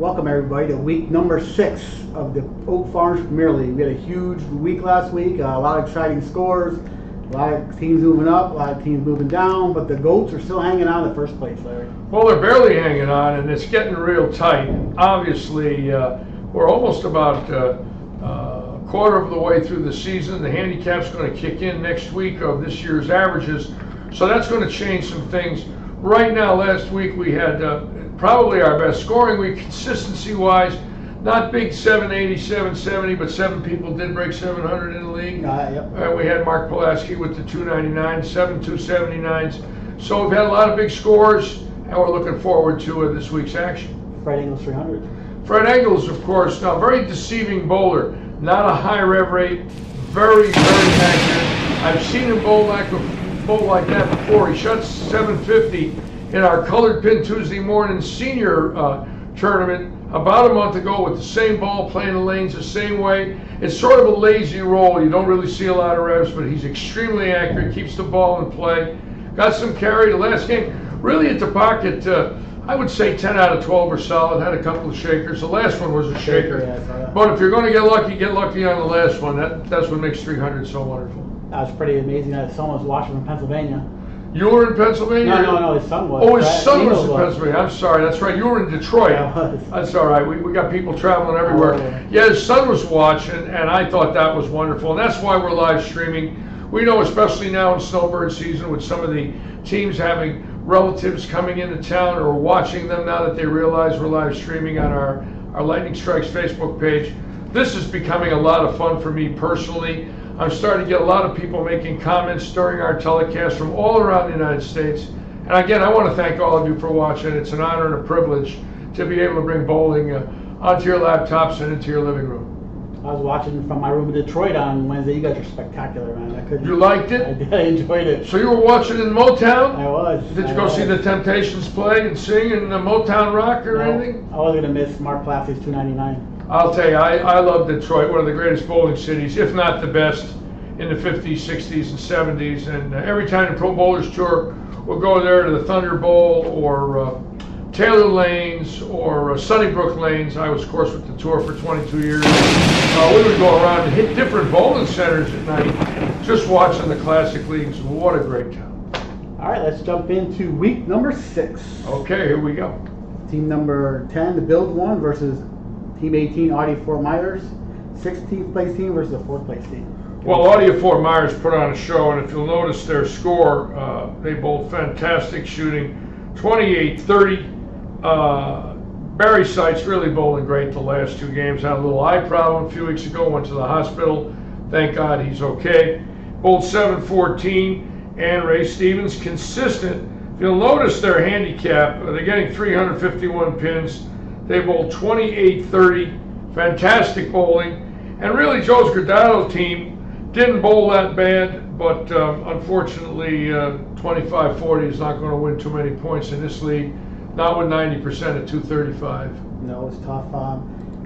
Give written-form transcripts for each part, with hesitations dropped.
Welcome everybody to week number 6 of the Oak Farms Premier League. We had a huge week last week, a lot of exciting scores, a lot of teams moving up, a lot of teams moving down, but the GOATs are still hanging on in first place, Larry. Well, they're barely hanging on, and it's getting real tight. Obviously, we're almost about a quarter of the way through the season. The handicap's going to kick in next week of this year's averages, so that's going to change some things. Right now, last week we had probably our best scoring week consistency-wise. Not big 780, 770, but 7 people did break 700 in the league. Yep. We had Mark Pulaski with the 299, 7 279s. So we've had a lot of big scores, and we're looking forward to this week's action. Fred Engels 300. Fred Engels, of course, now very deceiving bowler. Not a high rev rate, very, very accurate. I've seen him bowl like that before. He shot 750 in our Colored Pin Tuesday morning senior tournament about a month ago with the same ball, playing the lanes the same way. It's sort of a lazy roll. You don't really see a lot of revs, but he's extremely accurate, keeps the ball in play. Got some carry the last game. Really at the pocket, I would say 10 out of 12 are solid. Had a couple of shakers. The last one was a shaker. Yeah, but if you're going to get lucky on the last one. That's what makes 300 so wonderful. That was pretty amazing that his son was watching from Pennsylvania. You were in Pennsylvania? No, his son was. Oh, his son was Engels in Pennsylvania. I'm sorry, that's right. You were in Detroit. Yeah, I was. That's all right. We got people traveling everywhere. Oh. Yeah, his son was watching, and I thought that was wonderful. And that's why we're live streaming. We know, especially now in snowbird season, with some of the teams having relatives coming into town or watching them now that they realize we're live streaming on our Lightning Strikes Facebook page. This is becoming a lot of fun for me personally. I'm starting to get a lot of people making comments during our telecast from all around the United States. And again, I want to thank all of you for watching. It's an honor and a privilege to be able to bring bowling onto your laptops and into your living room. I was watching from my room in Detroit on Wednesday. You guys are spectacular, man. You liked it? I did. I enjoyed it. So you were watching in Motown? I was. Did you go see the Temptations play and sing in the Motown Rock or anything? I was going to miss Mark Plasti's 299. I'll tell you, I love Detroit, one of the greatest bowling cities, if not the best, in the 50s, 60s, and 70s. And every time the Pro Bowlers Tour, we'll go there to the Thunder Bowl or Taylor Lanes or Sunnybrook Lanes. I was, of course, with the tour for 22 years. We would go around and hit different bowling centers at night, just watching the classic leagues. What a great time. All right, let's jump into week number 6. Okay, here we go. Team number 10, the Bills won versus Team 18, Audi Fort Myers. 16th place team versus the 4th place team. Well, Audi Fort Myers put on a show, and if you'll notice their score, they bowled fantastic shooting, 28-30. Barry Seitz really bowling great the last 2 games. Had a little eye problem a few weeks ago, went to the hospital. Thank God he's okay. Bowled 7-14, and Ray Stevens consistent. If you'll notice their handicap, they're getting 351 pins. They bowled 28-30, fantastic bowling. And really Joe's Gradado team didn't bowl that bad, but unfortunately 25-40 is not going to win too many points in this league. Not with 90% at 235. No, it's tough. I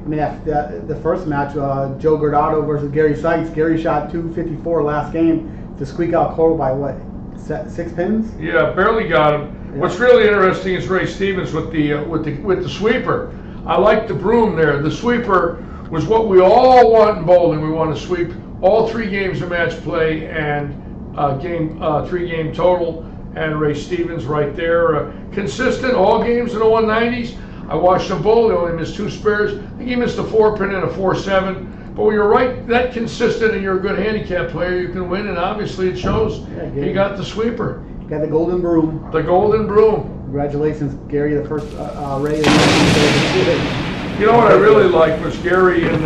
mean, the first match, Joe Gradado versus Gary Seitz. Gary shot 254 last game to squeak out Cole by what, 6 pins? Yeah, barely got him. Yeah. What's really interesting is Ray Stevens with the sweeper. I like the broom there. The sweeper was what we all want in bowling. We want to sweep all 3 games of match play and 3-game total. And Ray Stevens right there, consistent all games in the 190s. I watched him bowl. He only missed 2 spares. I think he missed a 4-pin and a 4-7. But when you're right that consistent and you're a good handicap player, you can win. And obviously it shows. Yeah, he got the sweeper. Got the golden broom. The golden broom. Congratulations, Gary, the first Ray. You know what I really liked was Gary and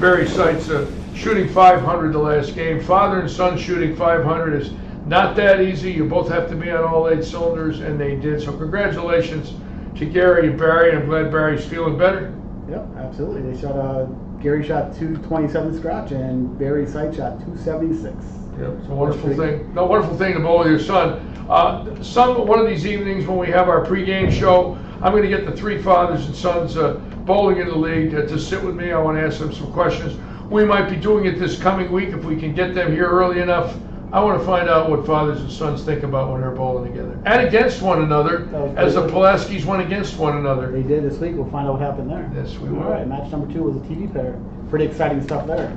Barry Seitz shooting 500 the last game. Father and son shooting 500 is not that easy. You both have to be on all 8 cylinders, and they did. So congratulations to Gary and Barry. I'm glad Barry's feeling better. Yep, absolutely. They shot Gary shot 227 scratch, and Barry Seitz shot 276. Yeah, it's a wonderful thing. No, wonderful thing to bowl with your son. One of these evenings when we have our pregame show, I'm going to get the 3 fathers and sons bowling in the league to sit with me. I want to ask them some questions. We might be doing it this coming week if we can get them here early enough I want to find out what fathers and sons think about when they're bowling together and against one another, as the pretty Pulaskis went against one another. They did this week. We'll find out what happened there. Yes, we All will. right, match number 2 was a TV pair. Pretty exciting stuff there.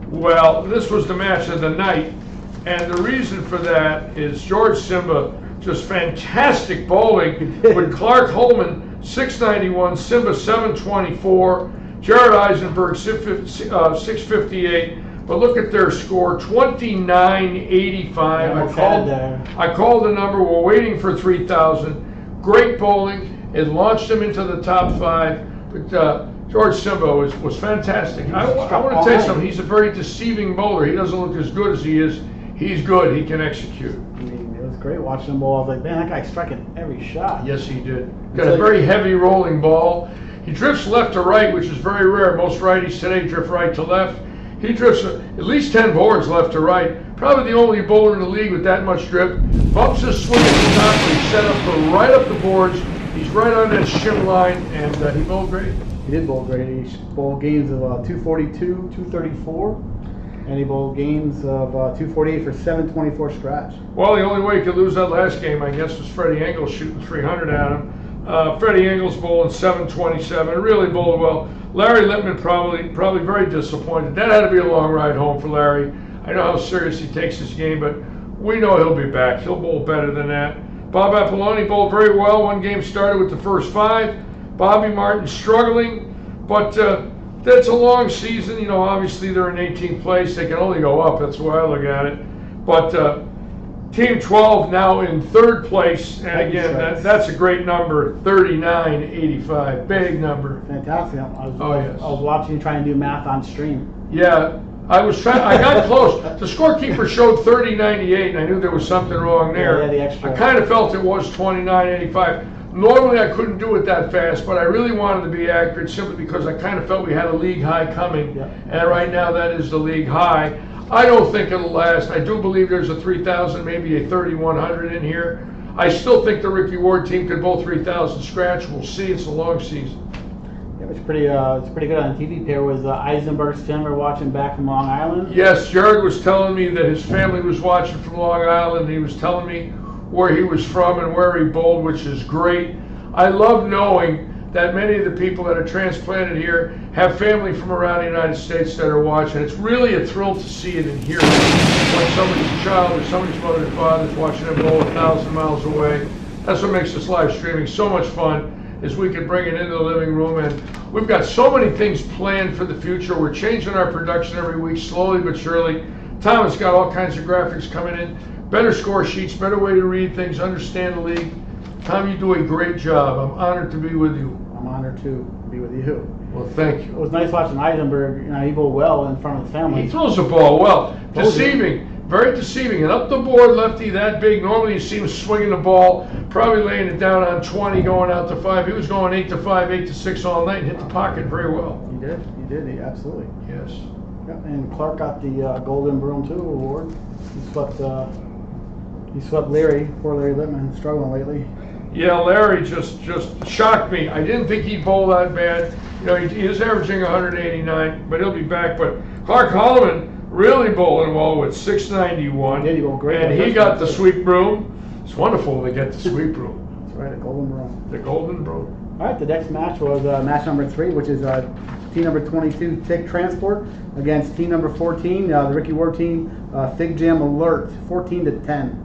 Well, this was the match of the night, and the reason for that is George Simba, just fantastic bowling with Clark Holman 691, Simba 724, Jared Eisenberg 658. But look at their score, 2985. I called the number. We're waiting for 3,000. Great bowling. It launched them into the top 5. But George Simba was fantastic. I want to tell you something. He's a very deceiving bowler. He doesn't look as good as he is. He's good. He can execute. I mean, it was great watching him bowl. I was like, man, that guy's striking every shot. Yes, he did. Got a very heavy rolling ball. He drifts left to right, which is very rare. Most righties today drift right to left. He drifts at least 10 boards left to right. Probably the only bowler in the league with that much drift. Bumps his swing at the top, but he's set up for right up the boards. He's right on that shim line, and he bowled great. He did bowl great. He bowled games of 242, 234, and he bowled games of 248 for 724 scratch. Well, the only way he could lose that last game, I guess, was Freddie Engels shooting 300 at him. Freddie Engels bowling 727, really bowled well. Larry Lippman probably very disappointed. That had to be a long ride home for Larry. I know how serious he takes this game, but we know he'll be back. He'll bowl better than that. Bob Apolloni bowled very well. One game started with the first 5. Bobby Martin struggling, but that's a long season. You know, obviously they're in 18th place. They can only go up. That's the way I look at it. But Team 12 now in 3rd place, and again, that's a great number, 39.85, big number. Fantastic. I was yes. I was watching you trying to do math on stream. Yeah, I got close. The scorekeeper showed 30.98, and I knew there was something wrong there. Yeah, the extra. I kind of felt it was 29.85. Normally I couldn't do it that fast, but I really wanted to be accurate simply because I kind of felt we had a league high coming, and right now that is the league high. I don't think it'll last. I do believe there's a 3,000, maybe a 3,100 in here. I still think the Ricky Ward team could bowl 3,000 scratch. We'll see. It's a long season. Yeah, it's pretty good on the TV pair. Was Eisenberg's family watching back from Long Island? Yes, Jared was telling me that his family was watching from Long Island. He was telling me where he was from and where he bowled, which is great. I love knowing that many of the people that are transplanted here have family from around the United States that are watching. It's really a thrill to see it and hear it. When somebody's child or somebody's mother and father is watching them bowl 1,000 miles away. That's what makes this live streaming so much fun, is we can bring it into the living room. And we've got so many things planned for the future. We're changing our production every week, slowly but surely. Tom has got all kinds of graphics coming in, better score sheets, better way to read things, understand the league. Tom, you do a great job. I'm honored to be with you. I'm honored to be with you. Well, thank you. It was nice watching Eisenberg. You know, he bowled well in front of the family. He throws the ball well. Deceiving, very deceiving. And up the board, lefty that big. Normally you see him swinging the ball, probably laying it down on 20, going out to 5. He was going 8 to 5, 8 to 6 all night and hit the pocket very well. He did, absolutely. Yes. Yep, and Clark got the Golden Broom 2 award. He swept Larry, poor Larry Lippman, struggling lately. Yeah, Larry just shocked me. I didn't think he'd bowl that bad. You know, he is averaging 189, but he'll be back. But Clark Holloman really bowling well with 691. He did, he bowled great. And he got the sweep broom. It's wonderful when they get the sweep broom. That's right, a Golden Broom. The Golden Broom. All right, the next match was match number 3, which is team number 22, Tick Transport, against team number 14, the Ricky Ward team, Fig Jam Alert, 14 to 10.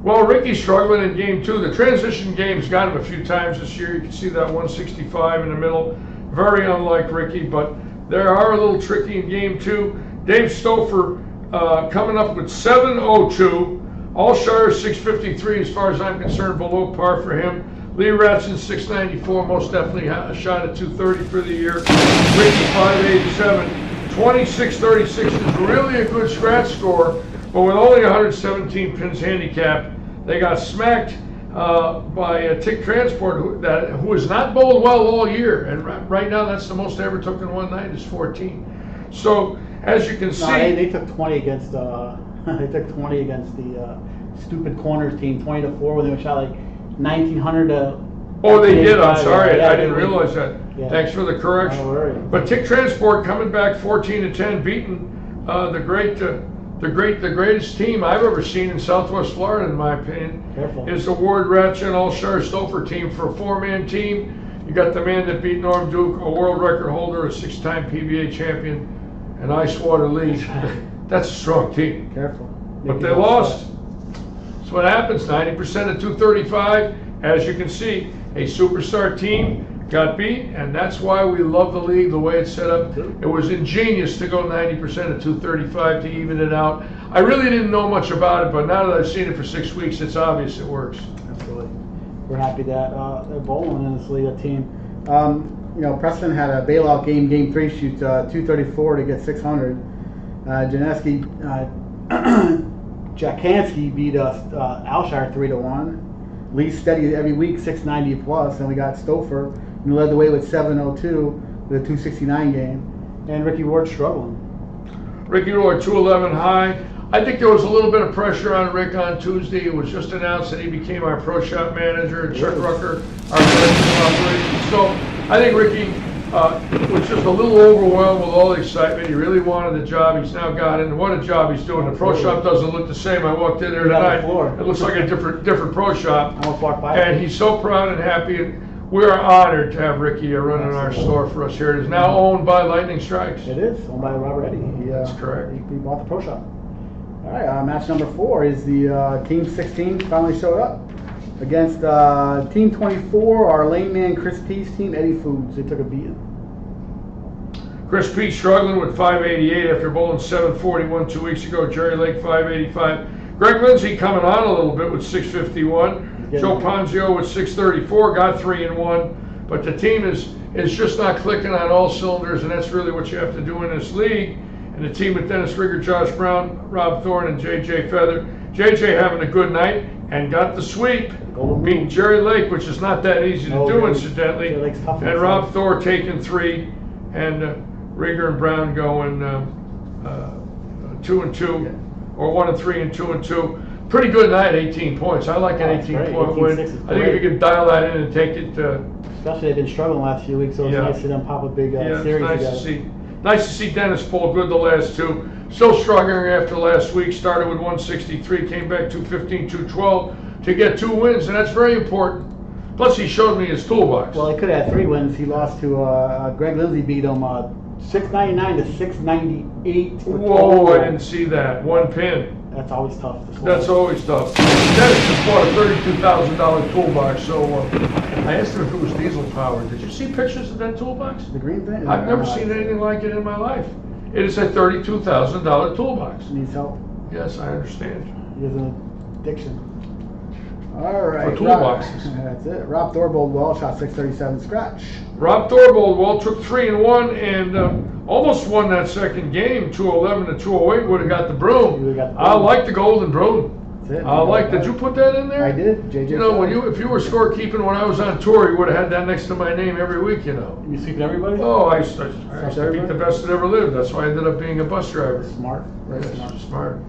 Well, Ricky's struggling in game 2. The transition game's got him a few times this year. You can see that 165 in the middle. Very unlike Ricky, but they are a little tricky in game 2. Dave Stouffer coming up with 702. Alshire 653 as far as I'm concerned, below par for him. Lee Ratson 694, most definitely a shot at 230 for the year. Ricky 587. 2636 is really a good scratch score, but with only 117 pins handicap, they got smacked by Tick Transport, who has not bowled well all year, and right now that's the most they ever took in one night is 14. So as you can see, they took 20 against they took 20 against the stupid corners team, 20 to 4, when they shot like 1900 to. Oh, they did. I'm sorry, I didn't realize that. Yeah. Thanks for the correction. No worries. But Tick Transport coming back 14 to 10, beating the great The greatest team I've ever seen in Southwest Florida, in my opinion, Careful. is the Ward Ratchet and All-Star Stouffer team. For a 4-man team, you got the man that beat Norm Duke, a world record holder, a 6-time PBA champion, an Ice Water League. That's a strong team. Careful. But they lost. That's what happens. 90% at 235. As you can see, a superstar team got beat, and that's why we love the league the way it's set up. It was ingenious to go 90% at 235 to even it out. I really didn't know much about it, but now that I've seen it for 6 weeks, it's obvious it works. Absolutely. We're happy that they're bowling in this league, a team. Preston had a bailout game 3 shoot 234 to get 600. Janeski, Jakansky beat us Alshire 3-1. Lee steady every week 690 plus, and we got Stouffer and led the way with 702 with a 269 game. And Ricky Ward struggling. Ricky Ward 211 high. I think there was a little bit of pressure on Rick on Tuesday. It was just announced that he became our pro shop manager, Chuck Rucker, our president of operations. So I think Ricky was just a little overwhelmed with all the excitement. He really wanted the job. He's now got it, and what a job he's doing. The pro shop doesn't look the same. I walked in there tonight. It looks like a different pro shop. I almost walked by. And he's so proud and happy. And we are honored to have Ricky running our store for us here. It is now owned by Lightning Strikes. It is owned by Robert Eddy. That's correct. He bought the pro shop. All right, match number 4 is the Team 16 finally showed up against Team 24, our lane man Chris Peace team, Eddie Foods. They took a beating. Chris Peace struggling with 588 after bowling 741 2 weeks ago. Jerry Lake 585. Greg Lindsay coming on a little bit with 651. Joe Ponzio with 634, got 3-1. But the team is just not clicking on all cylinders, and that's really what you have to do in this league. And the team with Dennis Rigger, Josh Brown, Rob Thorne, and JJ Feather. JJ having a good night and got the sweep, beating Jerry Lake, which is not that easy to do, incidentally. And Rob Thorne taking 3, and Rigger and Brown going 2-2, or 1-3 and 2-2. Pretty good night, 18 points. I like an 18-point win. I think if you could dial that in and take it. Especially they've been struggling the last few weeks, so it's nice to see them pop a big series nice together. to see. Nice to see Dennis pull good the last 2. Still struggling after last week. Started with 163, came back 215, 212 to get 2 wins, and that's very important. Plus, he showed me his toolbox. Well, he could have had 3 wins. He lost to Greg Lindsay, beat him 699 to 698. Whoa, I didn't see that. 1 pin. That's always tough. That's always tough. Dennis just bought a $32,000 toolbox, so I asked him if it was diesel powered. Did you see pictures of that toolbox? The green thing? I've never seen anything like it in my life. It is a $32,000 toolbox. Needs help. Yes, I understand. He has an addiction. All right. For toolboxes. That's it. Rob Thorbold well shot 637 scratch. Rob Thorbold well took 3-1 and almost won that second game. 211 to 208 would have got the broom. I like the golden broom. That's it. I like. Did you put that in there? I did. JJ. You know, if you were scorekeeping when I was on tour, you would have had that next to my name every week. You know. You sweeping everybody? Oh, I used to beat the best that ever lived. That's why I ended up being a bus driver. Smart. Very smart.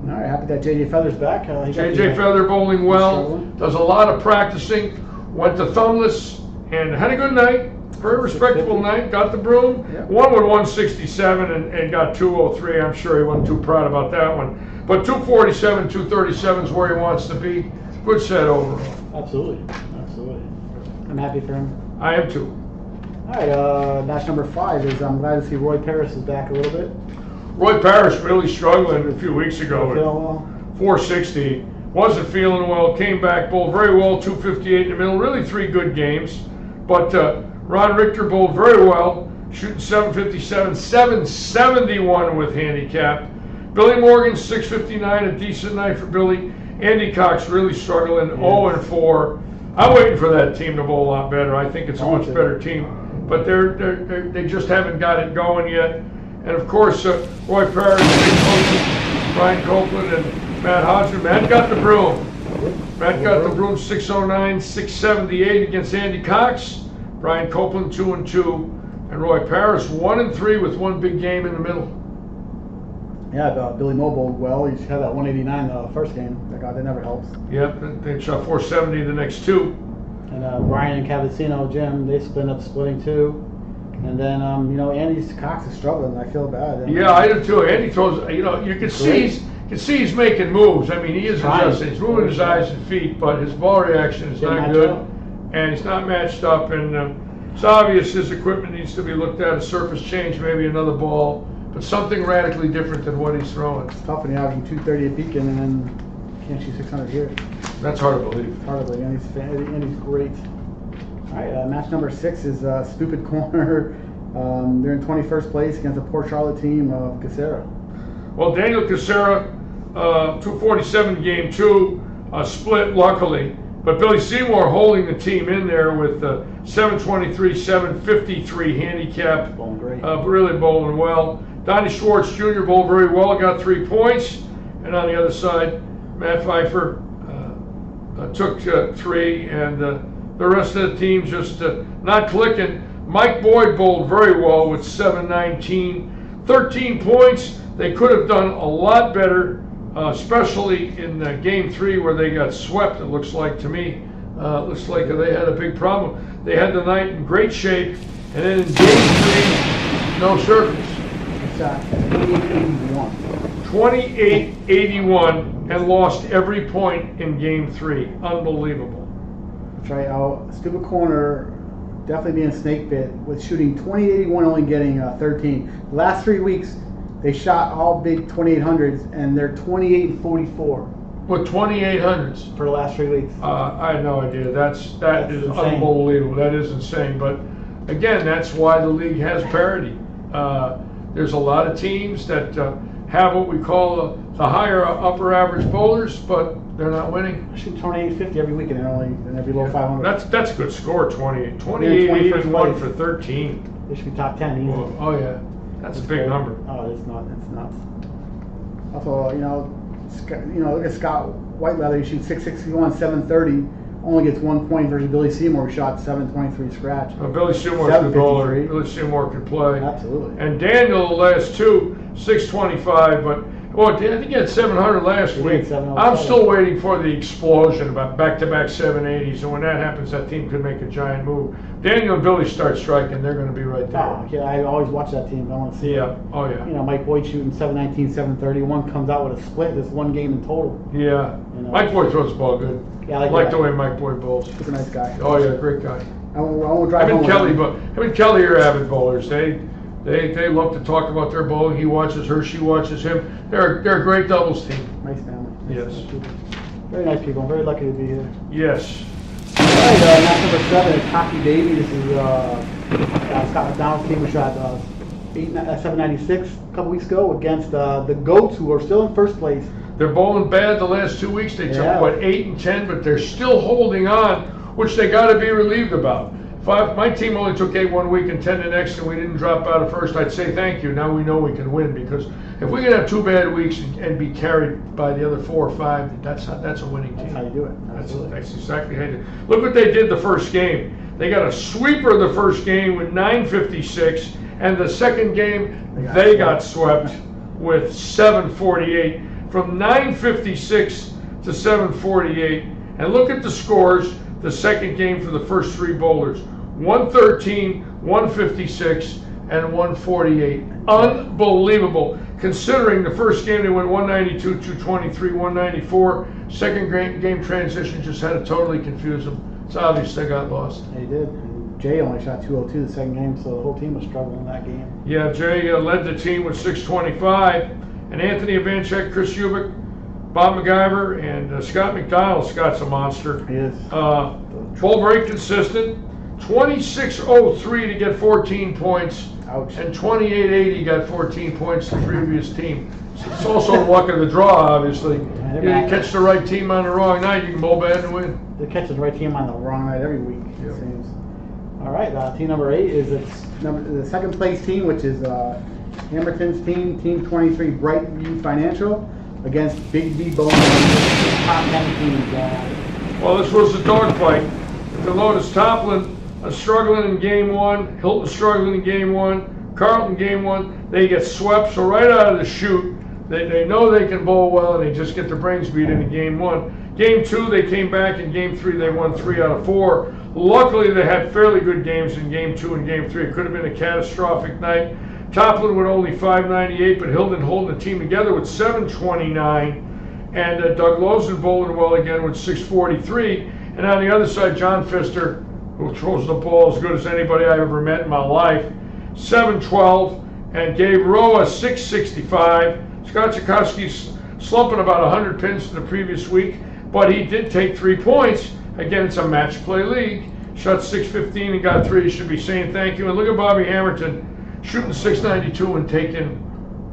All right, happy that JJ Feather's back. JJ Feather bowling well, does a lot of practicing, went to Thumbless, and had a good night. Very respectable night, got the broom. Won with 167 and got 203. I'm sure he wasn't too proud about that one. But 247, 237 is where he wants to be. Good set overall. Absolutely. I'm happy for him. I am too. All right, match number 5 is I'm glad to see Roy Paris is back a little bit. Roy Parrish really struggling a few weeks ago at 460. Wasn't feeling well, came back, bowled very well, 258 in the middle. Really 3 good games. But Ron Richter bowled very well, shooting 757, 771 with handicap. Billy Morgan, 659, a decent night for Billy. Andy Cox really struggling, 0-4. I'm waiting for that team to bowl a lot better. I think it's a much better team. But they just haven't got it going yet. And of course, Roy Parrish, Brian Copeland, and Matt Hodgman. Matt got the broom. Matt got the broom 609, 678 against Andy Cox. Brian Copeland 2-2, and Roy Parrish 1-3 with 1 big game in the middle. Yeah, Billy Moe bowled well. He had that 189 the first game. That never helps. Yep, they shot 470 the next 2. And Brian and Cavazzino, Jim, they ended up splitting 2. And then, Andy Cox is struggling. I feel bad. Yeah, I do too. Andy throws, you can see he's making moves. I mean, he is adjusting. He's moving his eyes and feet, but his ball reaction is not good. And he's not matched up. And it's obvious his equipment needs to be looked at, a surface change, maybe another ball, but something radically different than what he's throwing. It's tough when you're averaging 230 at Beacon and then can't shoot 600 here. That's hard to believe. Hard to believe. Andy's great. All right, match number 6 is Stupid Corner. They're in 21st place against the Port Charlotte team of Casera. Well, Daniel Casera, 247 game 2, split luckily. But Billy Seymour holding the team in there with 723, 753 handicap. Bowling great. Really bowling well. Donnie Schwartz Jr. bowled very well, got 3 points. And on the other side, Matt Pfeiffer took 3, and the rest of the team just not clicking. Mike Boyd bowled very well with 719, 13 points. They could have done a lot better, especially in game 3 where they got swept. It looks like to me, looks like they had a big problem. They had the night in great shape, and then in game 3, no surface. 28-81 and lost every point in game 3. Unbelievable. That's right. Stupid Corner definitely being snake bit with shooting 28-81, only getting 13. The last 3 weeks, they shot all big 2800s, and they're 28-44. With 2800s for the last 3 weeks. I had no idea. That is insane. Unbelievable. That is insane. But again, that's why the league has parity. There's a lot of teams that have what we call the higher upper average bowlers, but they're not winning. I shoot 28-50 every week, and they're below 500. That's a good score. 28-81 for 13. They should be top 10 easy. Oh yeah, that's a big number. Oh, it's not. It's nuts. Also, look at Scott Whiteleather. He shoots 661, 730. Only gets 1 point versus Billy Seymour, who shot 723 scratch. Billy Seymour's a good bowler. Billy Seymour can play. Absolutely. And Daniel, the last 2, 625, but I think he had 700 last week. I'm still waiting for the explosion about back-to-back 780s, and when that happens, that team could make a giant move. Daniel and Billy start striking, they're going to be right there. Oh, yeah, I always watch that team. I want to see it. Oh yeah. Mike Boyd shooting 719, 730. One comes out with a split. It's 1 game in total. Yeah. Mike Boyd throws the ball good. Yeah, I like the way Mike Boyd bowls. He's a nice guy. Oh yeah, great guy. I won't drive Him home. and Kelly are avid bowlers. They love to talk about their bowling. He watches her, she watches him. They're a great doubles team. Nice family. Yes. Very nice people. I'm very lucky to be here. Yes. All right, match number 7 is Hockey Baby. This is Scott McDonald's team, which shot 796 a couple weeks ago against the Goats, who are still in first place. They're bowling bad the last 2 weeks. They took 8 and 10, but they're still holding on, which they got to be relieved about. If my team only took 8 1 week and 10 the next, and we didn't drop out of first, I'd say thank you. Now we know we can win, because if we can have 2 bad weeks and be carried by the other 4 or 5, that's a winning team. That's how you do it. That's exactly how you do it. Look what they did the first game. They got a sweeper the first game with 956, and the second game they got swept with 748. From 956 to 748, and look at the scores. The second game for the first 3 bowlers: 113, 156, and 148. Unbelievable, considering the first game they went 192, 223, 194. Second game transition just had to totally confuse them. It's obvious they got lost. They did. And Jay only shot 202 the second game, so the whole team was struggling in that game. Yeah, Jay led the team with 625. And Anthony Ivanchek, Chris Ubik, Bob MacGyver, and Scott McDonald. Scott's a monster. He is. Full very consistent. 26.03 to get 14 points. Ouch. And 28.80 got 14 points the previous team. It's also luck of the draw, obviously. You catch the right team on the wrong night, you can bowl bad and win. They're catching the right team on the wrong night every week, it seems. All right, team number 8 is the second place team, which is Hamilton's team, Team 23, Brightview Financial, against Big B Bowling, top 10 teams. Well, this was a dogfight. If you'll notice, Toplin struggling in game 1, Hilton struggling in game 1, Carlton game 1. They get swept, so right out of the chute, they know they can bowl well, and they just get their brains beat in game 1. Game 2, they came back. In Game 3, they won 3 out of 4. Luckily, they had fairly good games in Game 2 and Game 3. It could have been a catastrophic night. Toplin with only 598, but Hilden holding the team together with 729. And Doug Lozen bowling well again with 643. And on the other side, John Pfister, who throws the ball as good as anybody I ever met in my life, 712. And Gabe Roa, 665. Scott Chakowski's slumping about 100 pins from the previous week, but he did take 3 points. Again, it's a match play league. Shot 615 and got 3. He should be saying thank you. And look at Bobby Hamilton shooting 692 and taking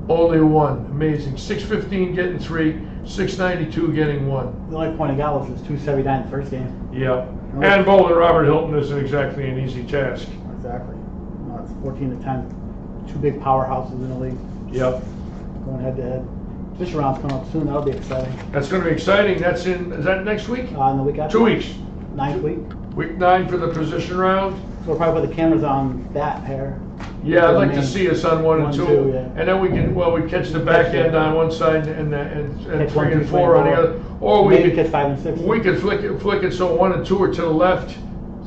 only 1. Amazing. 615 getting 3, 692 getting 1. The only point he got was his 279 in the first game. Yeah. And bowling Robert Hilton isn't exactly an easy task. Exactly. No, it's 14 to 10. 2 big powerhouses in the league. Yep. Going head to head. This round's coming up soon. That'll be exciting. That's going to be exciting. Is that next week? In the week after. 2 weeks. 9th week. Week 9 for the position round. So we'll probably put the cameras on that pair. Yeah, I'd like to see us on 1 and 2. 2, yeah. And then we catch the back end on one side and Catch 3 1, and 2, 4 on the 3, other. Or Maybe we catch 5 and 6. could flick it so 1 and 2 are to the left,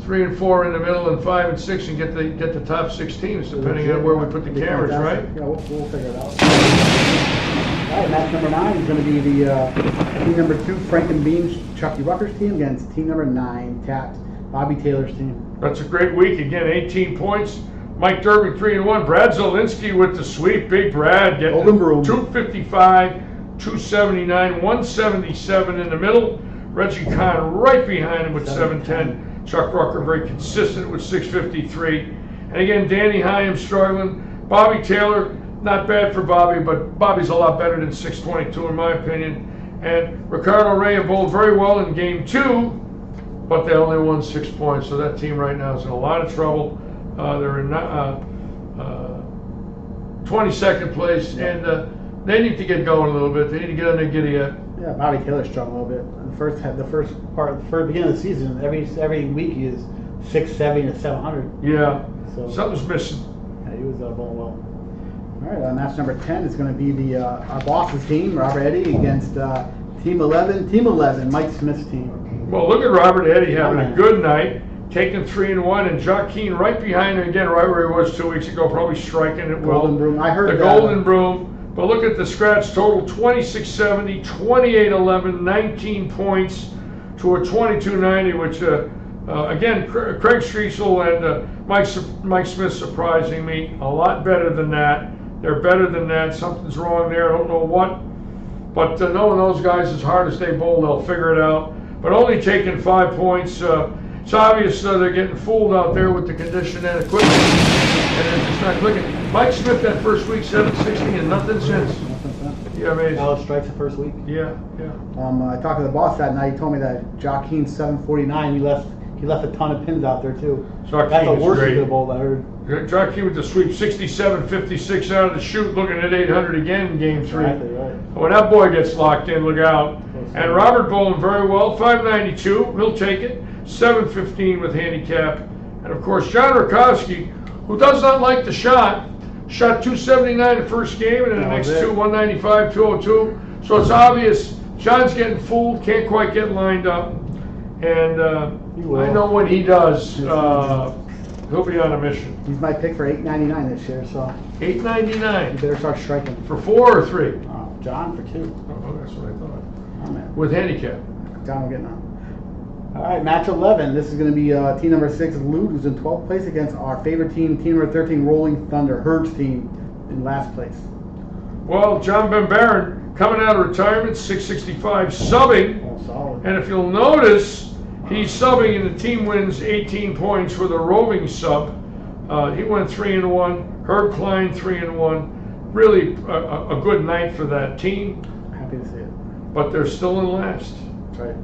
3 and 4 in the middle, and 5 and 6, and get the top 6 teams depending on where we put the cameras, right? Yeah, we'll figure it out. All right, match number 9 is going to be the team number 2, Frank and Beans, Chucky Rucker's team against team number 9, Tapped, Bobby Taylor's team. That's a great week. Again, 18 points. Mike Durbin 3 and 1. Brad Zielinski with the sweep. Big Brad getting Golden Broom. 255, 279, 177 in the middle. Reggie Kahn right behind him with 710. Chuck Rucker very consistent with 653. And again, Danny Hyam struggling. Bobby Taylor, not bad for Bobby, but Bobby's a lot better than 622 in my opinion. And Ricardo Rey bowled very well in Game 2, but they only won 6 points. So that team right now is in a lot of trouble. They're in 22nd place, and they need to get going a little bit. They need to get on their giddy up. Yeah, Bobby Taylor struggled a little bit. The first beginning of the season, every week he is 670 to 700. Yeah, So something's missing. yeah, he was bowling well. All right, match number 10 is going to be the our boss's team, Robert Eddy, against Team 11, Mike Smith's team. Well, look at Robert Eddy having man. a good night, taking 3 and 1, and Joaquin right behind him again, right where he was 2 weeks ago, probably striking it well. Golden Broom. I heard the that. Golden Broom. But look at the scratch total: 2670, 2811, 19 points to a 2290, which again, Craig Streisel and Mike Smith surprising me. A lot better than that. They're better than that. Something's wrong there. I don't know what. But knowing those guys, as hard as they bowl, they'll figure it out. But only taking 5 points. It's obvious they're getting fooled out there with the condition and equipment, and they're just not clicking. Mike Smith that first week, 760, and nothing since. Yeah, amazing. Alex strikes the first week. Yeah. I talked to the boss that night. He told me that Joaquin's 749. He left a ton of pins out there too. Joaquin That's the is worst great. he could have bowled, I heard. Joaquin with the sweep, 67, 56 out of the chute, looking at 800 again in Game 3. Exactly right. When that boy gets locked in, look out. And Robert bowling very well, 592, he'll take it. 715 with handicap. And of course, John Rakowski, who does not like the shot 279 the first game, and in the next two, 195, 202. So it's obvious John's getting fooled, can't quite get lined up. And I know when he does, he'll be on a mission. He's my pick for $8.99 this year, so you $8.99 better start striking. for 4 or 3. John for 2. Oh, that's what I thought. Oh man, With handicap. John will get on. All right, match 11. This is going to be team number 6, Lude, who's in 12th place against our favorite team, team number 13, Rolling Thunder, Herd's team, in last place. Well, John Ben Barron coming out of retirement, 665, subbing. Oh, solid. And if you'll notice, he's subbing and the team wins 18 points with a roving sub. He went 3 and 1. Herb Klein 3 and 1. Really a good night for that team. Happy to see it. But they're still in last. That's right.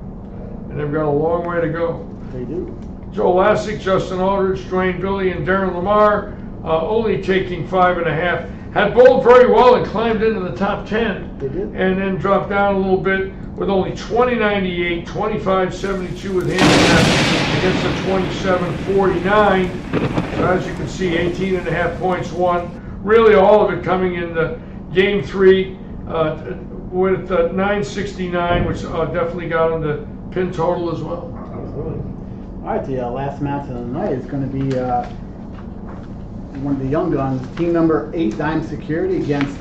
And they've got a long way to go. They do. Joe Lassick, Justin Aldridge, Dwayne Billy, and Darren Lamar only taking 5.5. Had bowled very well and climbed into the top 10. They did. And then dropped down a little bit with only 20.98, 25.72 with handicap against a 27.49. So as you can see, 18.5 points won. Really all of it coming in the Game 3. with 969, which definitely got on the pin total as well. Absolutely. All right, the last match of the night is going to be one of the young guns, team number 8, Dime Security, against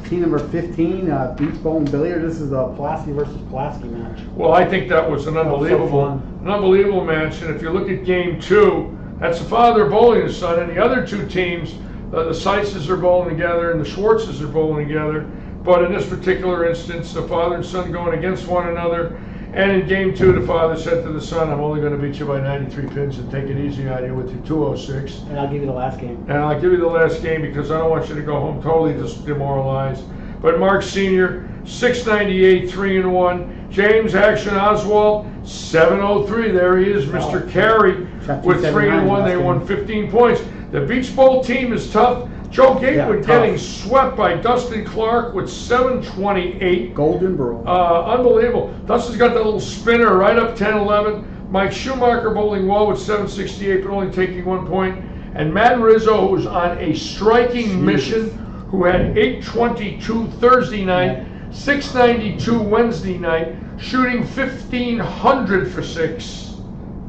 team number 15, Beach Bowl and Billiard. This is a Pulaski versus Pulaski match. Well, I think that was an unbelievable, fun. match. And if you look at game 2, that's the father bowling his son, and the other two teams, the Seitzes are bowling together and the Schwartzes are bowling together. But in this particular instance, the father and son going against one another. And in game 2, the father said to the son, I'm only going to beat you by 93 pins and take it easy on you with your 206. And I'll give you the last game. And I'll give you the last game because I don't want you to go home totally demoralized. But Mark Sr., 698, 3-1. James Action Oswald, 703. There he is, Mr. Carey with 3-1. They won 15 points. The Beach Bowl team is tough. Joe Gatewood getting swept by Dustin Clark with 728. Golden Burrow. Unbelievable. Dustin's got that little spinner right up 10-11. Mike Schumacher bowling well with 768, but only taking 1 point. And Matt Rizzo, who's on a striking mission, who had 822 Thursday night, 692 Wednesday night, shooting 1,500 for 6.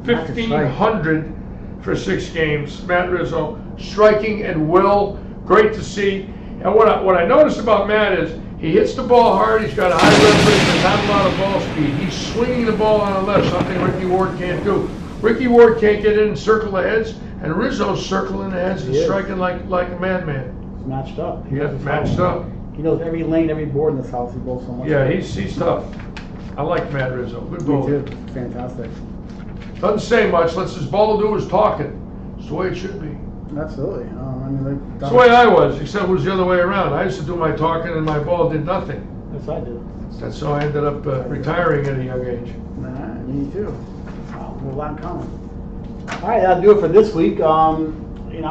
1,500 for 6 games. Matt Rizzo, striking and will. Great to see. And what I noticed about Matt is he hits the ball hard. He's got a high leverage and not a lot of ball speed. He's swinging the ball on the left, something Ricky Ward can't do. Ricky Ward can't get in and circle the heads, and Rizzo's circling the heads and striking like a madman. He's matched up. Matched up. He knows every lane, every board in this house. He bowls so much. Yeah, he's tough. I like Matt Rizzo. Good bowler. Me too. Fantastic. Doesn't say much. Lets his ball do his talking. It's the way it should be. Absolutely. That's the way I was, except it was the other way around. I used to do my talking and my ball did nothing. That's what I do. That's how I ended up retiring at a young age. Me too. Wow, we have a lot in common. All right, that'll do it for this week. I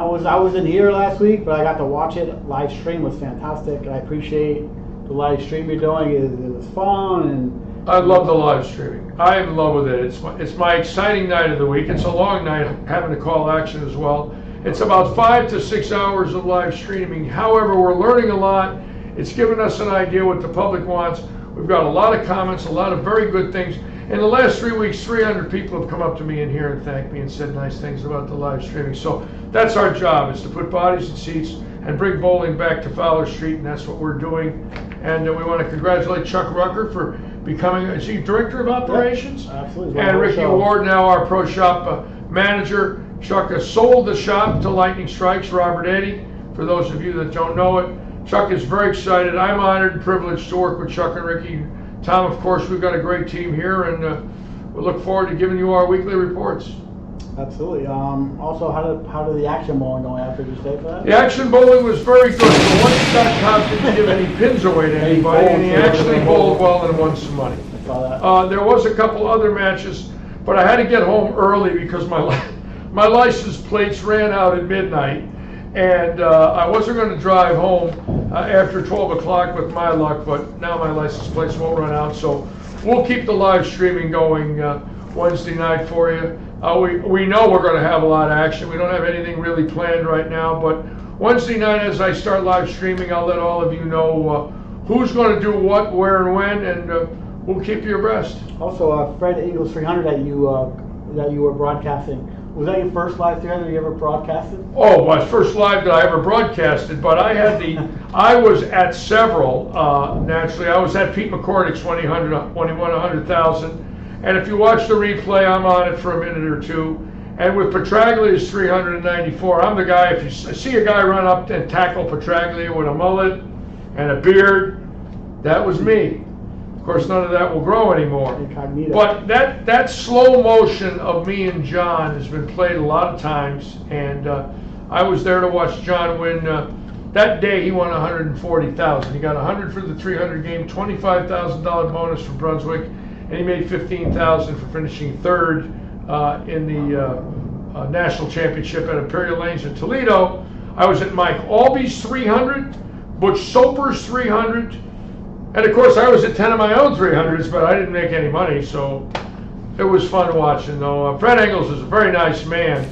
was in here last week, but I got to watch it. Live stream was fantastic. I appreciate the live stream you're doing. It was fun, and I love the live streaming. I am in love with it. It's my exciting night of the week. It's a long night having to call action as well. It's about 5 to 6 hours of live streaming. However, we're learning a lot. It's given us an idea what the public wants. We've got a lot of comments, a lot of very good things. In the last 3 weeks, 300 people have come up to me in here and thanked me and said nice things about the live streaming. So that's our job, is to put bodies in seats and bring bowling back to Fowler Street, and that's what we're doing. And we want to congratulate Chuck Rucker for becoming, is he Director of Operations? Absolutely. And Ricky Ward, now our Pro Shop manager. Chuck has sold the shop to Lightning Strikes, Robert Eddy. For those of you that don't know it, Chuck is very excited. I'm honored and privileged to work with Chuck and Ricky. Tom, of course, we've got a great team here, and we look forward to giving you our weekly reports. Absolutely. Also, how did the action bowling go after? Did you stay for that? The action bowling was very good. The one shot Tom didn't give any pins away to anybody, and he actually bowled well and won some money. I saw that. There was a couple other matches, but I had to get home early because my license plates ran out at midnight, and I wasn't going to drive home after 12 o'clock with my luck, but now my license plates won't run out, so we'll keep the live streaming going Wednesday night for you. We know we're going to have a lot of action. We don't have anything really planned right now, but Wednesday night as I start live streaming, I'll let all of you know who's going to do what, where, and when, and we'll keep you abreast. Also, Fred Eagles 300 that you were broadcasting. Was that your first live 300 you ever broadcasted? Oh, my first live that I ever broadcasted, but I was at several, naturally. I was at Pete McCordick's when he won 100,000. And if you watch the replay, I'm on it for a minute or two. And with Petraglia's 394, I'm the guy, if you see a guy run up and tackle Petraglia with a mullet and a beard, that was me. Of course, none of that will grow anymore. Incognito. But that slow motion of me and John has been played a lot of times, and I was there to watch John win. That day he won 140,000. He got 100 for the 300 game, $25,000 bonus for Brunswick, and he made 15,000 for finishing third in the national championship at Imperial Lanes in Toledo. I was at Mike Alby's 300, Butch Soper's 300. And of course, I was at 10 of my own 300s, but I didn't make any money, so it was fun watching, though. Fred Engels is a very nice man,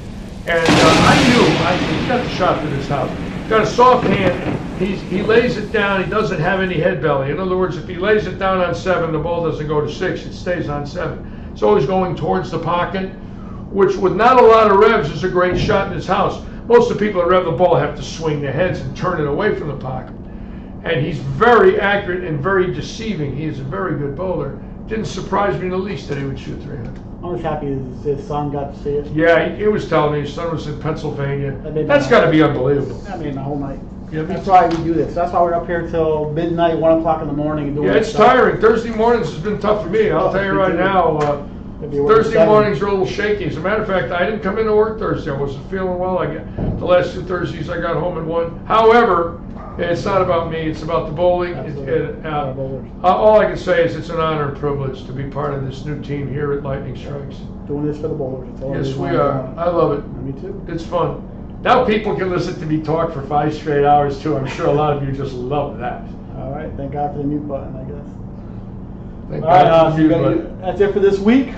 and I knew, he got the shot to this house. Got a soft hand, he lays it down, he doesn't have any head belly. In other words, if he lays it down on 7, the ball doesn't go to 6, it stays on 7. It's always going towards the pocket, which with not a lot of revs is a great shot in his house. Most of the people that rev the ball have to swing their heads and turn it away from the pocket. And he's very accurate and very deceiving. He is a very good bowler. Didn't surprise me in the least that he would shoot 300. I was happy his son got to see it. Yeah, he was telling me his son was in Pennsylvania. That made me That's happy. got to be unbelievable. I mean, the whole night. Yeah, me That's too. why we do this. That's why we're up here till midnight, 1 o'clock in the morning. And doing Yeah, this it's stuff. tiring. Thursday mornings has been tough for me. I'll tell you me right too. now. It'd be worth Thursday 7. mornings are a little shaky. As a matter of fact, I didn't come into work Thursday. I wasn't feeling well. The last 2 Thursdays I got home at 1. However, it's not about me. It's about the bowling. Absolutely. Our bowlers. All I can say is it's an honor and privilege to be part of this new team here at Lightning Strikes. Doing this for the bowlers. That's all I Yes, really we wanted are. to I love it. do. Me too. It's fun. Now people can listen to me talk for 5 straight hours too. I'm sure a lot of you just love that. All right. Thank God for the mute button, I guess. Thank All right. God for So you, that's it for this week.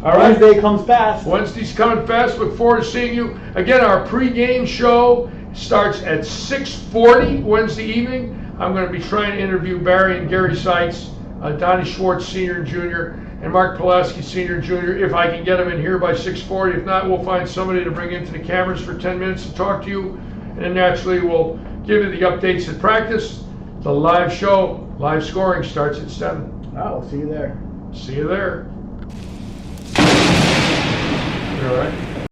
All right. Wednesday comes fast. Wednesday's coming fast. Look forward to seeing you. Again, our pregame show starts at 6:40 Wednesday evening. I'm going to be trying to interview Barry and Gary Seitz, Donnie Schwartz, Sr. and Jr., and Mark Pulaski, Sr. and Jr. If I can get them in here by 6:40. If not, we'll find somebody to bring into the cameras for 10 minutes to talk to you. And then naturally, we'll give you the updates at practice. The live show, live scoring starts at 7. We'll see you there. See you there. You all right?